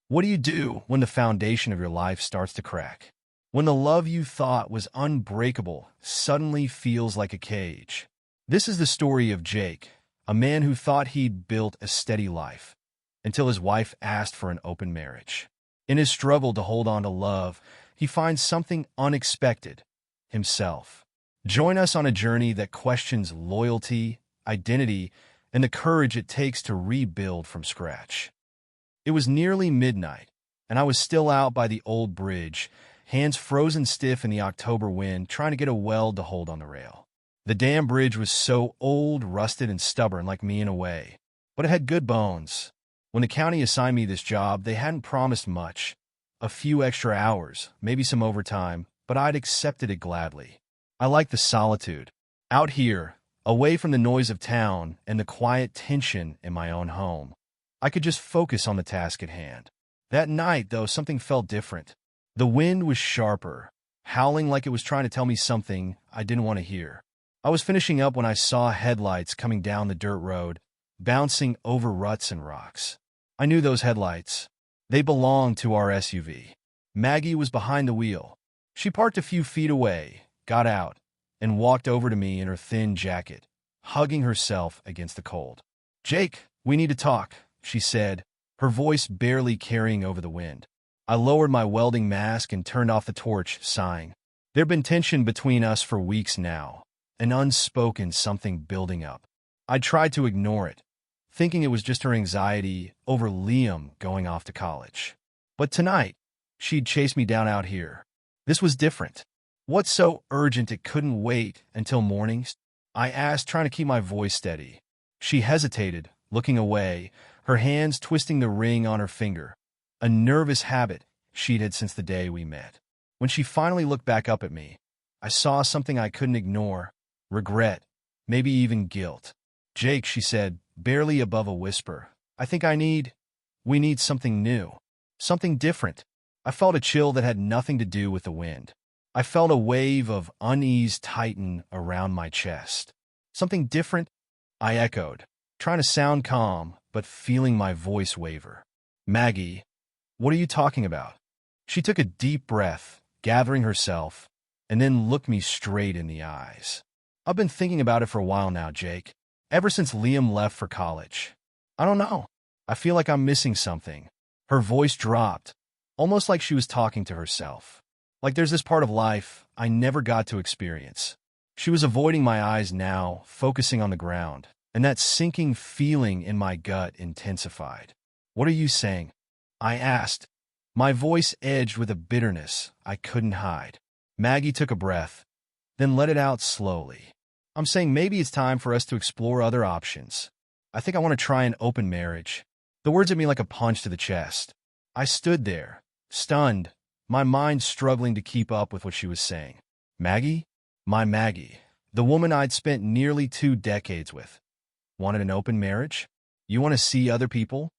What do you do when the foundation of your life starts to crack? When the love you thought was unbreakable suddenly feels like a cage? This is the story of Jake, a man who thought he'd built a steady life, until his wife asked for an open marriage. In his struggle to hold on to love, he finds something unexpected: himself. Join us on a journey that questions loyalty, identity, and the courage it takes to rebuild from scratch. It was nearly midnight, and I was still out by the old bridge, hands frozen stiff in the October wind, trying to get a weld to hold on the rail. The damn bridge was so old, rusted, and stubborn, like me in a way, but it had good bones. When the county assigned me this job, they hadn't promised much. A few extra hours, maybe some overtime, but I'd accepted it gladly. I liked the solitude. Out here, away from the noise of town and the quiet tension in my own home, I could just focus on the task at hand. That night, though, something felt different. The wind was sharper, howling like it was trying to tell me something I didn't want to hear. I was finishing up when I saw headlights coming down the dirt road, bouncing over ruts and rocks. I knew those headlights. They belonged to our SUV. Maggie was behind the wheel. She parked a few feet away, got out, and walked over to me in her thin jacket, hugging herself against the cold. "Jake, we need to talk," she said, her voice barely carrying over the wind. I lowered my welding mask and turned off the torch, sighing. There'd been tension between us for weeks now, an unspoken something building up. I tried to ignore it, thinking it was just her anxiety over Liam going off to college. But tonight, she'd chased me down out here. This was different. "What's so urgent it couldn't wait until morning?" I asked, trying to keep my voice steady. She hesitated, looking away, her hands twisting the ring on her finger, a nervous habit she'd had since the day we met. When she finally looked back up at me, I saw something I couldn't ignore: regret, maybe even guilt. "Jake," she said, barely above a whisper, we need something new, something different." I felt a chill that had nothing to do with the wind. I felt a wave of unease tighten around my chest. "Something different?" I echoed, trying to sound calm, but feeling my voice waver. "Maggie, what are you talking about?" She took a deep breath, gathering herself, and then looked me straight in the eyes. "I've been thinking about it for a while now, Jake. Ever since Liam left for college. I don't know. I feel like I'm missing something." Her voice dropped, almost like she was talking to herself. Like there's this part of life I never got to experience. She was avoiding my eyes now, focusing on the ground, and that sinking feeling in my gut intensified. "What are you saying?" I asked, my voice edged with a bitterness I couldn't hide. Maggie took a breath, then let it out slowly. "I'm saying maybe it's time for us to explore other options. I think I want to try an open marriage." The words hit me like a punch to the chest. I stood there, stunned, my mind struggling to keep up with what she was saying. Maggie? My Maggie, the woman I'd spent nearly 2 decades with, wanted an open marriage? "You want to see other people?"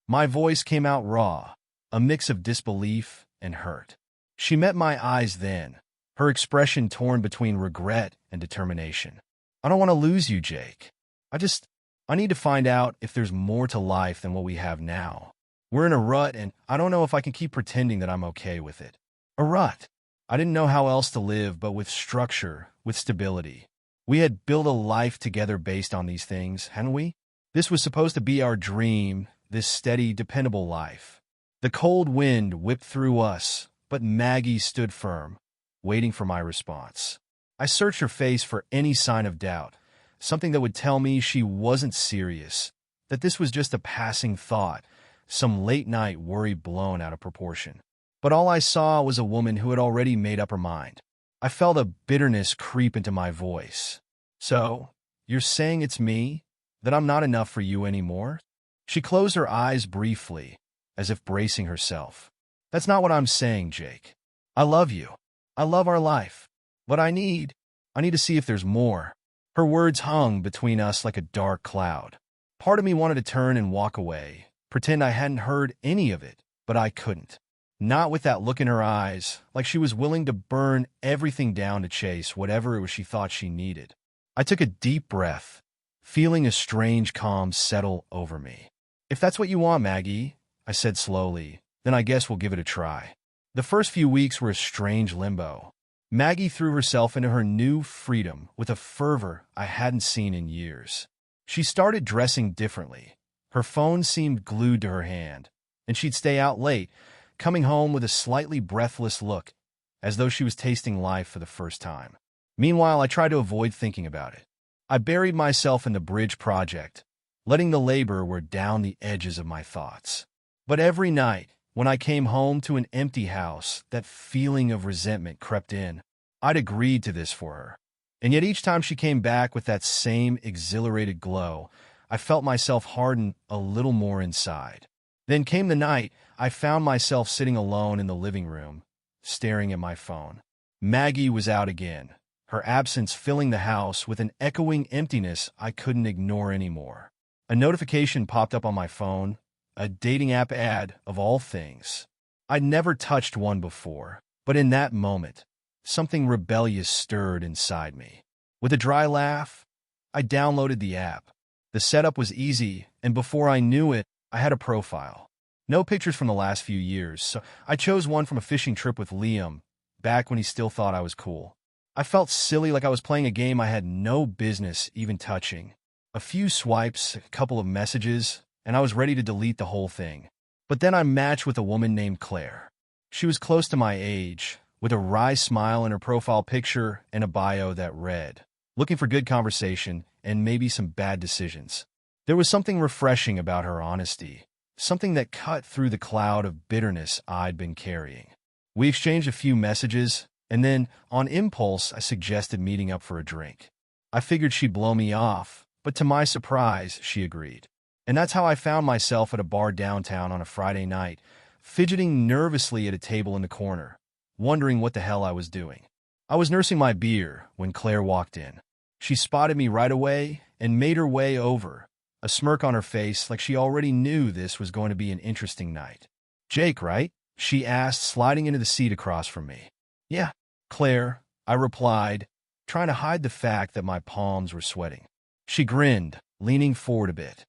My voice came out raw, a mix of disbelief and hurt. She met my eyes then, her expression torn between regret and determination. "I don't want to lose you, Jake. I need to find out if there's more to life than what we have now. We're in a rut, and I don't know if I can keep pretending that I'm okay with it." A rut. I didn't know how else to live, but with structure, with stability. We had built a life together based on these things, hadn't we? This was supposed to be our dream, this steady, dependable life. The cold wind whipped through us, but Maggie stood firm, waiting for my response. I searched her face for any sign of doubt, something that would tell me she wasn't serious, that this was just a passing thought, some late-night worry blown out of proportion. But all I saw was a woman who had already made up her mind. I felt a bitterness creep into my voice. "So, you're saying it's me? That I'm not enough for you anymore?" She closed her eyes briefly, as if bracing herself. "That's not what I'm saying, Jake. I love you. I love our life. But I need to see if there's more." Her words hung between us like a dark cloud. Part of me wanted to turn and walk away, pretend I hadn't heard any of it, but I couldn't. Not with that look in her eyes, like she was willing to burn everything down to chase whatever it was she thought she needed. I took a deep breath, feeling a strange calm settle over me. "If that's what you want, Maggie," I said slowly, then I guess we'll give it a try. The first few weeks were a strange limbo. Maggie threw herself into her new freedom with a fervor I hadn't seen in years. She started dressing differently. Her phone seemed glued to her hand, and she'd stay out late, coming home with a slightly breathless look, as though she was tasting life for the first time. Meanwhile, I tried to avoid thinking about it. I buried myself in the bridge project, letting the labor wear down the edges of my thoughts. But every night, when I came home to an empty house, that feeling of resentment crept in. I'd agreed to this for her. And yet each time she came back with that same exhilarated glow, I felt myself harden a little more inside. Then came the night I found myself sitting alone in the living room, staring at my phone. Maggie was out again, her absence filling the house with an echoing emptiness I couldn't ignore anymore. A notification popped up on my phone, a dating app ad of all things. I'd never touched one before, but in that moment, something rebellious stirred inside me. With a dry laugh, I downloaded the app. The setup was easy, and before I knew it, I had a profile. No pictures from the last few years, so I chose one from a fishing trip with Liam, back when he still thought I was cool. I felt silly, like I was playing a game I had no business even touching. A few swipes, a couple of messages, and I was ready to delete the whole thing. But then I matched with a woman named Claire. She was close to my age, with a wry smile in her profile picture and a bio that read, "Looking for good conversation and maybe some bad decisions." There was something refreshing about her honesty, something that cut through the cloud of bitterness I'd been carrying. We exchanged a few messages, and then, on impulse, I suggested meeting up for a drink. I figured she'd blow me off, but to my surprise, she agreed. And that's how I found myself at a bar downtown on a Friday night, fidgeting nervously at a table in the corner, wondering what the hell I was doing. I was nursing my beer when Claire walked in. She spotted me right away and made her way over, a smirk on her face like she already knew this was going to be an interesting night. "Jake, right?" she asked, sliding into the seat across from me. "Yeah, Claire," I replied, trying to hide the fact that my palms were sweating. She grinned, leaning forward a bit.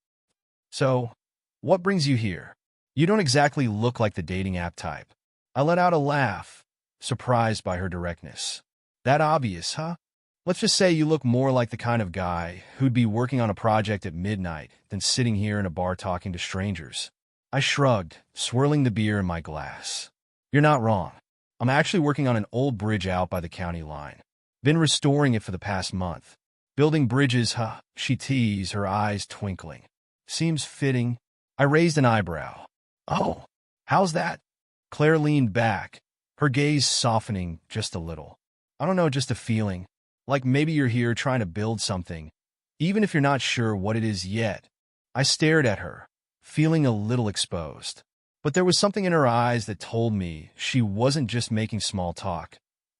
"So, what brings you here? You don't exactly look like the dating app type." I let out a laugh, surprised by her directness. "That obvious, huh? Let's just say you look more like the kind of guy who'd be working on a project at midnight than sitting here in a bar talking to strangers." I shrugged, swirling the beer in my glass. "You're not wrong. I'm actually working on an old bridge out by the county line. Been restoring it for the past month. Building bridges, huh?" she teased, her eyes twinkling. "Seems fitting." I raised an eyebrow. "Oh, how's that?" Claire leaned back, her gaze softening just a little. "I don't know, just a feeling. Like maybe you're here trying to build something, even if you're not sure what it is yet." I stared at her, feeling a little exposed. But there was something in her eyes that told me she wasn't just making small talk.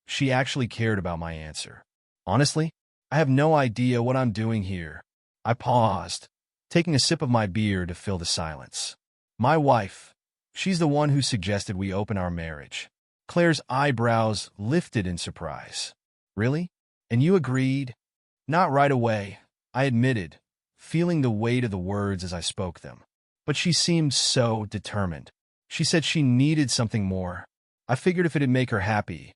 She actually cared about my answer. "Honestly, I have no idea what I'm doing here." I paused, taking a sip of my beer to fill the silence. "My wife. She's the one who suggested we open our marriage." Claire's eyebrows lifted in surprise. "Really? And you agreed?" "Not right away," I admitted, feeling the weight of the words as I spoke them. But she seemed so determined. She said she needed something more. I figured if it'd make her happy,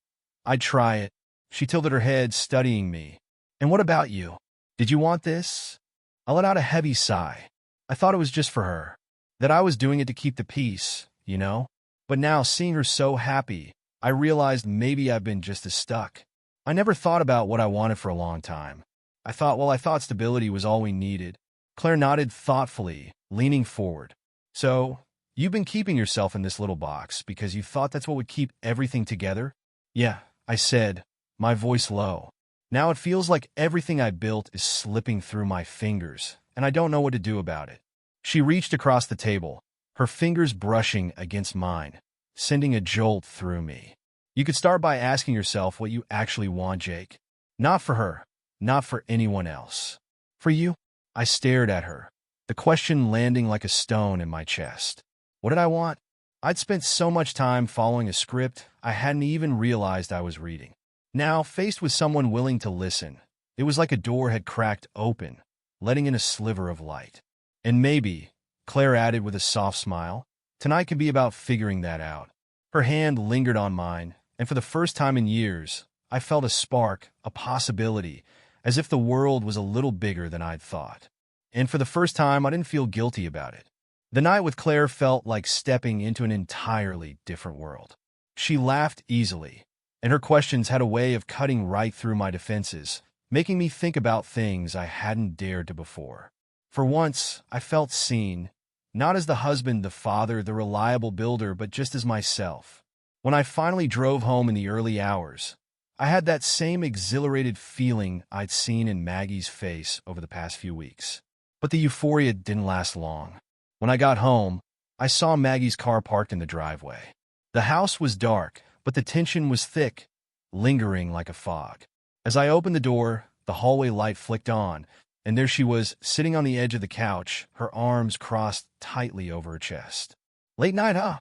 I'd try it. She tilted her head, studying me. "And what about you? Did you want this?" I let out a heavy sigh. I thought it was just for her, that I was doing it to keep the peace, you know? But now, seeing her so happy, I realized maybe I've been just as stuck. I never thought about what I wanted for a long time. I thought stability was all we needed. Claire nodded thoughtfully, leaning forward. "So, you've been keeping yourself in this little box because you thought that's what would keep everything together?" "Yeah," I said, my voice low. "Now it feels like everything I built is slipping through my fingers, and I don't know what to do about it." She reached across the table, her fingers brushing against mine, sending a jolt through me. "You could start by asking yourself what you actually want, Jake. Not for her, not for anyone else. For you." I stared at her, the question landing like a stone in my chest. What did I want? I'd spent so much time following a script I hadn't even realized I was reading. Now, faced with someone willing to listen, it was like a door had cracked open, letting in a sliver of light. "And maybe," Claire added with a soft smile, Tonight could be about figuring that out. Her hand lingered on mine, and for the first time in years, I felt a spark, a possibility, as if the world was a little bigger than I'd thought. And for the first time, I didn't feel guilty about it. The night with Claire felt like stepping into an entirely different world. She laughed easily, and her questions had a way of cutting right through my defenses, making me think about things I hadn't dared to before. For once, I felt seen, not as the husband, the father, the reliable builder, but just as myself. When I finally drove home in the early hours, I had that same exhilarated feeling I'd seen in Maggie's face over the past few weeks. But the euphoria didn't last long. When I got home, I saw Maggie's car parked in the driveway. The house was dark, but the tension was thick, lingering like a fog. As I opened the door, the hallway light flicked on, and there she was, sitting on the edge of the couch, her arms crossed tightly over her chest. "Late night, huh?"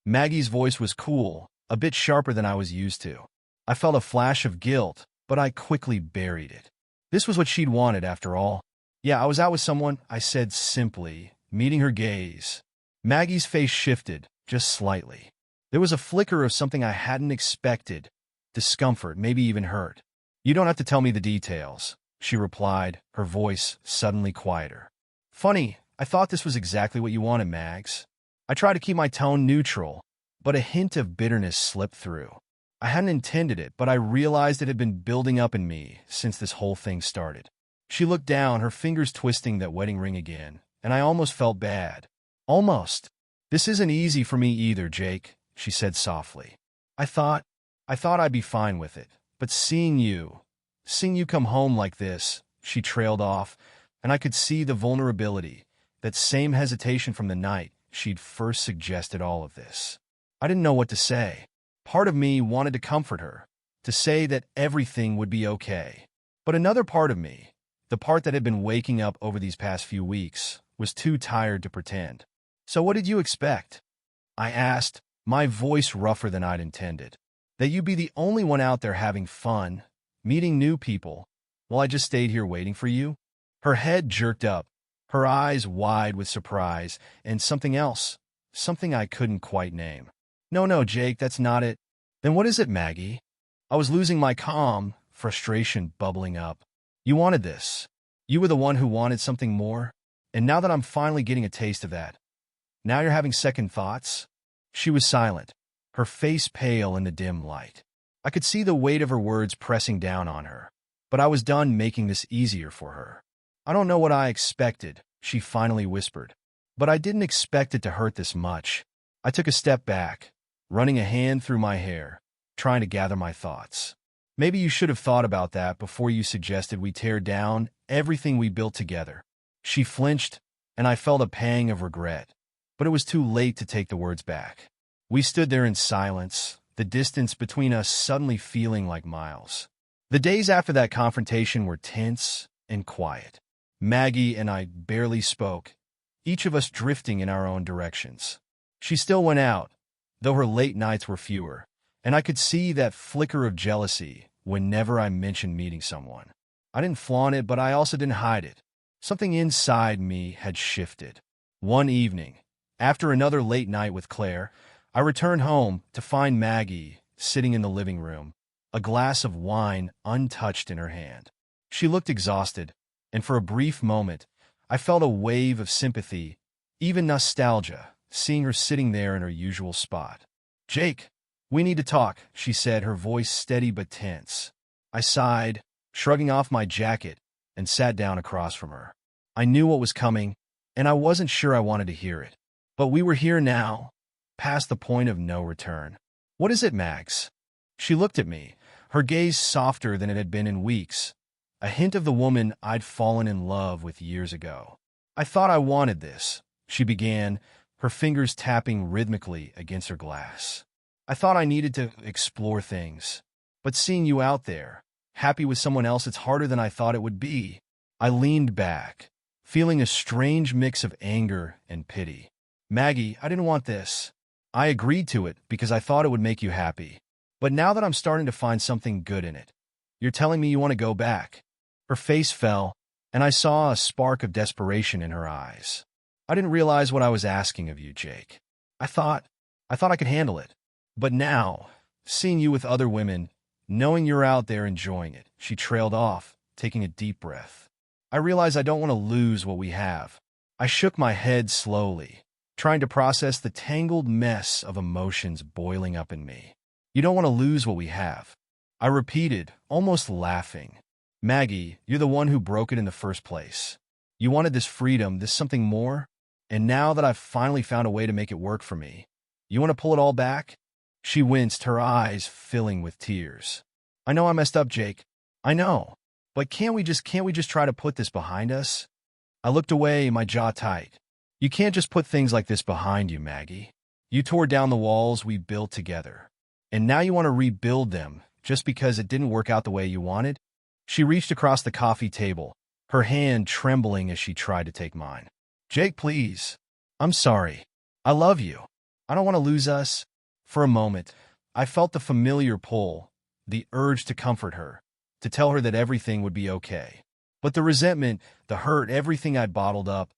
Maggie's voice was cool, a bit sharper than I was used to. I felt a flash of guilt, but I quickly buried it. This was what she'd wanted, after all. "Yeah, I was out with someone," I said simply, meeting her gaze. Maggie's face shifted, just slightly. There was a flicker of something I hadn't expected, discomfort, maybe even hurt. "You don't have to tell me the details," she replied, her voice suddenly quieter. "Funny, I thought this was exactly what you wanted, Mags." I tried to keep my tone neutral, but a hint of bitterness slipped through. I hadn't intended it, but I realized it had been building up in me since this whole thing started. She looked down, her fingers twisting that wedding ring again, and I almost felt bad. "Almost. This isn't easy for me either, Jake," she said softly. I thought I'd be fine with it, but seeing you come home like this," she trailed off, and I could see the vulnerability, that same hesitation from the night she'd first suggested all of this. I didn't know what to say. Part of me wanted to comfort her, to say that everything would be okay. But another part of me, the part that had been waking up over these past few weeks, was too tired to pretend. "So what did you expect?" I asked, my voice rougher than I'd intended. "That you'd be the only one out there having fun, meeting new people, while I just stayed here waiting for you?" Her head jerked up, her eyes wide with surprise, and something else, something I couldn't quite name. No, Jake, that's not it." "Then what is it, Maggie?" I was losing my calm, frustration bubbling up. "You wanted this. You were the one who wanted something more, and now that I'm finally getting a taste of that, now you're having second thoughts?" She was silent, her face pale in the dim light. I could see the weight of her words pressing down on her, but I was done making this easier for her. "I don't know what I expected," she finally whispered, "but I didn't expect it to hurt this much." I took a step back, running a hand through my hair, trying to gather my thoughts. "Maybe you should have thought about that before you suggested we tear down everything we built together." She flinched, and I felt a pang of regret, but it was too late to take the words back. We stood there in silence, the distance between us suddenly feeling like miles. The days after that confrontation were tense and quiet. Maggie and I barely spoke, each of us drifting in our own directions. She still went out, though her late nights were fewer, and I could see that flicker of jealousy whenever I mentioned meeting someone. I didn't flaunt it, but I also didn't hide it. Something inside me had shifted. One evening, after another late night with Claire, I returned home to find Maggie sitting in the living room, a glass of wine untouched in her hand. She looked exhausted, and for a brief moment, I felt a wave of sympathy, even nostalgia, seeing her sitting there in her usual spot. "Jake, we need to talk," she said, her voice steady but tense. I sighed, shrugging off my jacket, and sat down across from her. I knew what was coming, and I wasn't sure I wanted to hear it. But we were here now, past the point of no return. "What is it, Max?" She looked at me, her gaze softer than it had been in weeks, a hint of the woman I'd fallen in love with years ago. "I thought I wanted this," she began, her fingers tapping rhythmically against her glass. "I thought I needed to explore things. But seeing you out there, happy with someone else, it's harder than I thought it would be." I leaned back, feeling a strange mix of anger and pity. "Maggie, I didn't want this. I agreed to it because I thought it would make you happy. But now that I'm starting to find something good in it, you're telling me you want to go back." Her face fell, and I saw a spark of desperation in her eyes. "I didn't realize what I was asking of you, Jake. I thought, I thought I could handle it. But now, seeing you with other women, knowing you're out there enjoying it, she trailed off, taking a deep breath. I realize I don't want to lose what we have. I shook my head slowly, trying to process the tangled mess of emotions boiling up in me. You don't want to lose what we have. I repeated, almost laughing. Maggie, you're the one who broke it in the first place. You wanted this freedom, this something more? And now that I've finally found a way to make it work for me, you want to pull it all back? She winced, her eyes filling with tears. I know I messed up, Jake. I know. But can't we just try to put this behind us? I looked away, my jaw tight. You can't just put things like this behind you, Maggie. You tore down the walls we built together. And now you want to rebuild them just because it didn't work out the way you wanted? She reached across the coffee table, her hand trembling as she tried to take mine. Jake, please. I'm sorry. I love you. I don't want to lose us. For a moment, I felt the familiar pull, the urge to comfort her, to tell her that everything would be okay. But the resentment, the hurt, everything I'd bottled up,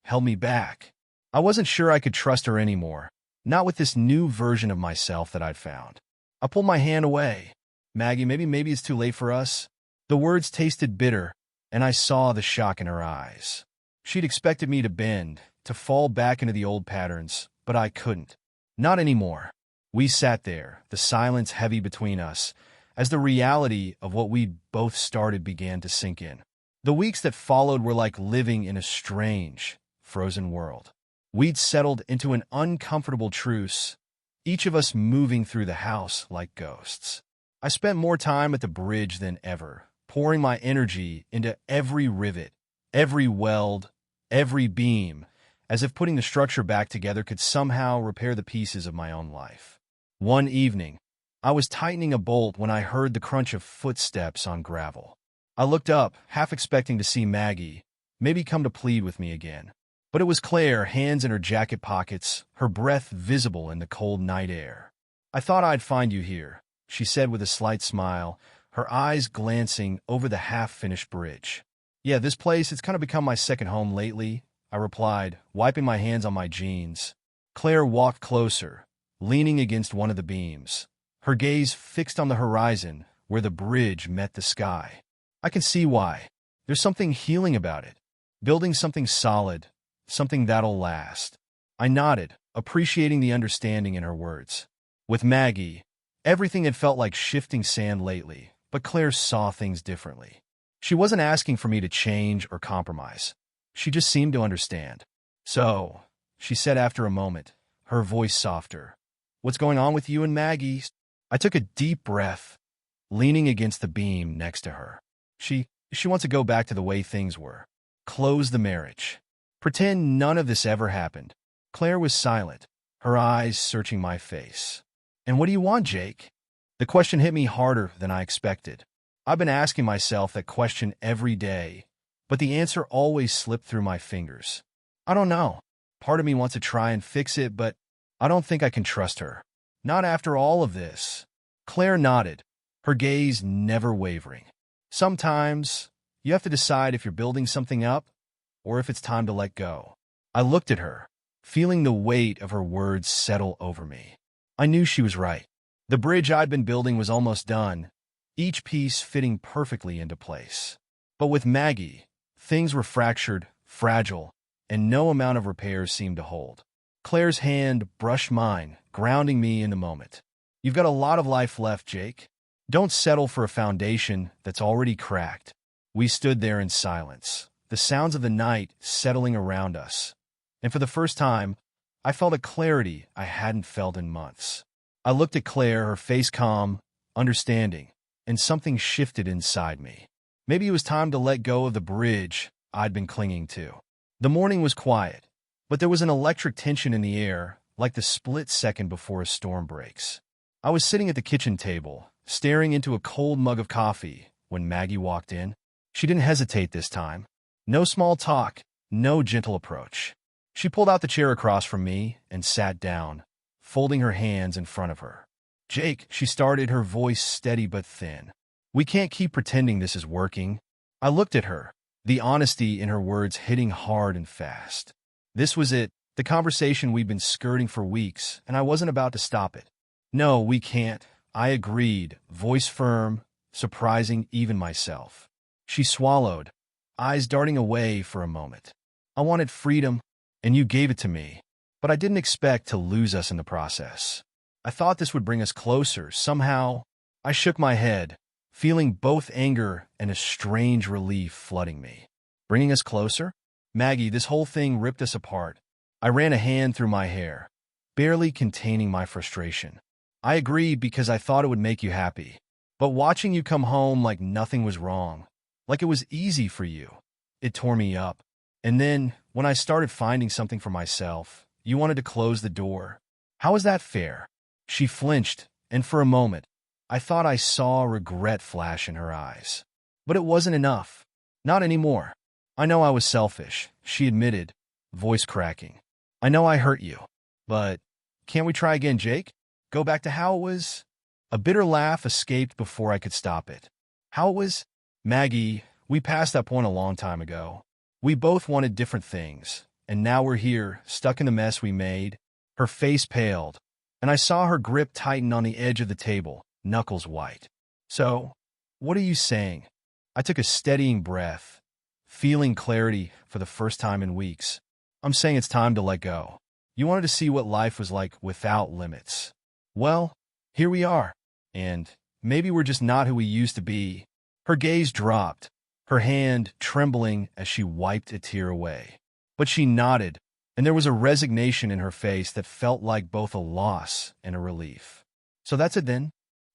held me back. I wasn't sure I could trust her anymore, not with this new version of myself that I'd found. I pulled my hand away. Maggie, maybe it's too late for us. The words tasted bitter, and I saw the shock in her eyes. She'd expected me to bend, to fall back into the old patterns, but I couldn't. Not anymore. We sat there, the silence heavy between us, as the reality of what we'd both started began to sink in. The weeks that followed were like living in a strange, frozen world. We'd settled into an uncomfortable truce, each of us moving through the house like ghosts. I spent more time at the bridge than ever, pouring my energy into every rivet, every weld, every beam, as if putting the structure back together could somehow repair the pieces of my own life. One evening, I was tightening a bolt when I heard the crunch of footsteps on gravel. I looked up, half expecting to see Maggie, maybe come to plead with me again. But it was Claire, hands in her jacket pockets, her breath visible in the cold night air. I thought I'd find you here, she said with a slight smile, her eyes glancing over the half-finished bridge. Yeah, this place, it's kind of become my second home lately, I replied, wiping my hands on my jeans. Claire walked closer, leaning against one of the beams, her gaze fixed on the horizon where the bridge met the sky. I can see why. There's something healing about it. Building something solid, something that'll last. I nodded, appreciating the understanding in her words. With Maggie, everything had felt like shifting sand lately, but Claire saw things differently. She wasn't asking for me to change or compromise. She just seemed to understand. So, she said after a moment, her voice softer, what's going on with you and Maggie? I took a deep breath, leaning against the beam next to her. She wants to go back to the way things were. Close the marriage. Pretend none of this ever happened. Claire was silent, her eyes searching my face. And what do you want, Jake? The question hit me harder than I expected. I've been asking myself that question every day, but the answer always slipped through my fingers. I don't know. Part of me wants to try and fix it, but I don't think I can trust her. Not after all of this. Claire nodded, her gaze never wavering. Sometimes, you have to decide if you're building something up or if it's time to let go. I looked at her, feeling the weight of her words settle over me. I knew she was right. The bridge I'd been building was almost done, each piece fitting perfectly into place. But with Maggie, things were fractured, fragile, and no amount of repairs seemed to hold. Claire's hand brushed mine, grounding me in the moment. You've got a lot of life left, Jake. Don't settle for a foundation that's already cracked. We stood there in silence, the sounds of the night settling around us. And for the first time, I felt a clarity I hadn't felt in months. I looked at Claire, her face calm, understanding, and something shifted inside me. Maybe it was time to let go of the bridge I'd been clinging to. The morning was quiet, but there was an electric tension in the air, like the split second before a storm breaks. I was sitting at the kitchen table, staring into a cold mug of coffee, when Maggie walked in. She didn't hesitate this time. No small talk, no gentle approach. She pulled out the chair across from me and sat down, folding her hands in front of her. Jake, she started, her voice steady but thin. We can't keep pretending this is working. I looked at her, the honesty in her words hitting hard and fast. This was it. The conversation we'd been skirting for weeks, and I wasn't about to stop it. No, we can't. I agreed, voice firm, surprising even myself. She swallowed, eyes darting away for a moment. I wanted freedom, and you gave it to me, but I didn't expect to lose us in the process. I thought this would bring us closer, somehow. I shook my head, feeling both anger and a strange relief flooding me. Bringing us closer? Maggie, this whole thing ripped us apart. I ran a hand through my hair, barely containing my frustration. I agreed because I thought it would make you happy. But watching you come home like nothing was wrong, like it was easy for you, it tore me up. And then, when I started finding something for myself, you wanted to close the door. How is that fair? She flinched, and for a moment, I thought I saw regret flash in her eyes. But it wasn't enough. Not anymore. I know I was selfish, she admitted, voice cracking. I know I hurt you. But can't we try again, Jake? Go back to how it was? A bitter laugh escaped before I could stop it. How it was? Maggie, we passed that point a long time ago. We both wanted different things, and now we're here, stuck in the mess we made. Her face paled, and I saw her grip tighten on the edge of the table, knuckles white. So, what are you saying? I took a steadying breath, feeling clarity for the first time in weeks. I'm saying it's time to let go. You wanted to see what life was like without limits. Well, here we are. And maybe we're just not who we used to be. Her gaze dropped, her hand trembling as she wiped a tear away. But she nodded, and there was a resignation in her face that felt like both a loss and a relief. So that's it then?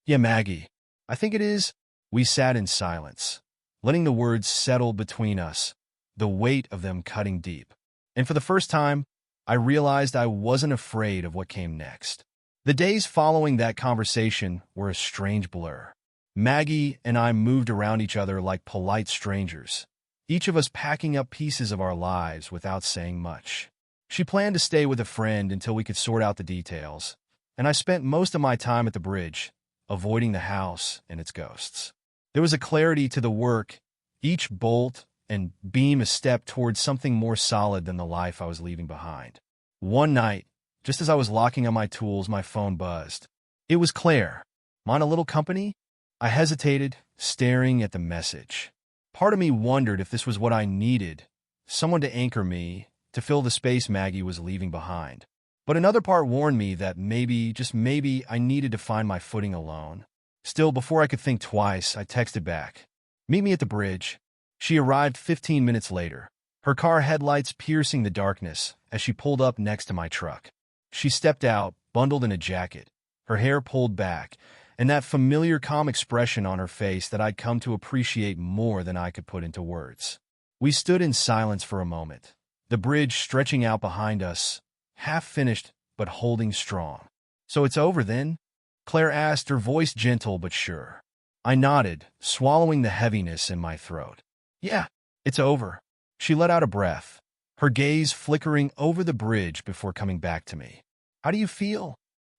Yeah, Maggie. I think it is. We sat in silence, letting the words settle between us, the weight of them cutting deep. And for the first time, I realized I wasn't afraid of what came next. The days following that conversation were a strange blur. Maggie and I moved around each other like polite strangers, each of us packing up pieces of our lives without saying much. She planned to stay with a friend until we could sort out the details, and I spent most of my time at the bridge, avoiding the house and its ghosts. There was a clarity to the work, each bolt and beam a step towards something more solid than the life I was leaving behind. One night, just as I was locking up my tools, my phone buzzed. It was Claire. "Want a little company?" I hesitated, staring at the message. Part of me wondered if this was what I needed, someone to anchor me, to fill the space Maggie was leaving behind. But another part warned me that maybe, just maybe, I needed to find my footing alone. Still, before I could think twice, I texted back. "Meet me at the bridge." She arrived 15 minutes later, her car headlights piercing the darkness as she pulled up next to my truck. She stepped out, bundled in a jacket, her hair pulled back, and that familiar calm expression on her face that I'd come to appreciate more than I could put into words. We stood in silence for a moment, the bridge stretching out behind us, half finished but holding strong. "So it's over then?" Claire asked, her voice gentle but sure. I nodded, swallowing the heaviness in my throat. "Yeah, it's over." She let out a breath, her gaze flickering over the bridge before coming back to me. "How do you feel?"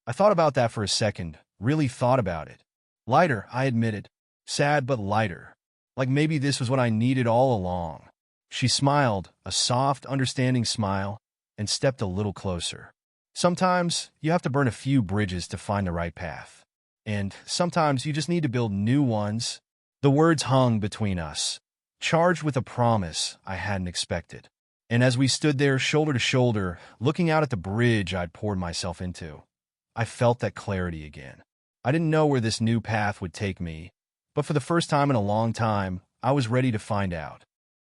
I thought about that for a second, really thought about it. Lighter, I admitted. Sad but lighter. Like maybe this was what I needed all along. She smiled, a soft, understanding smile, and stepped a little closer. "Sometimes you have to burn a few bridges to find the right path. And sometimes you just need to build new ones." The words hung between us, charged with a promise I hadn't expected. And as we stood there shoulder to shoulder, looking out at the bridge I'd poured myself into, I felt that clarity again. I didn't know where this new path would take me, but for the first time in a long time, I was ready to find out.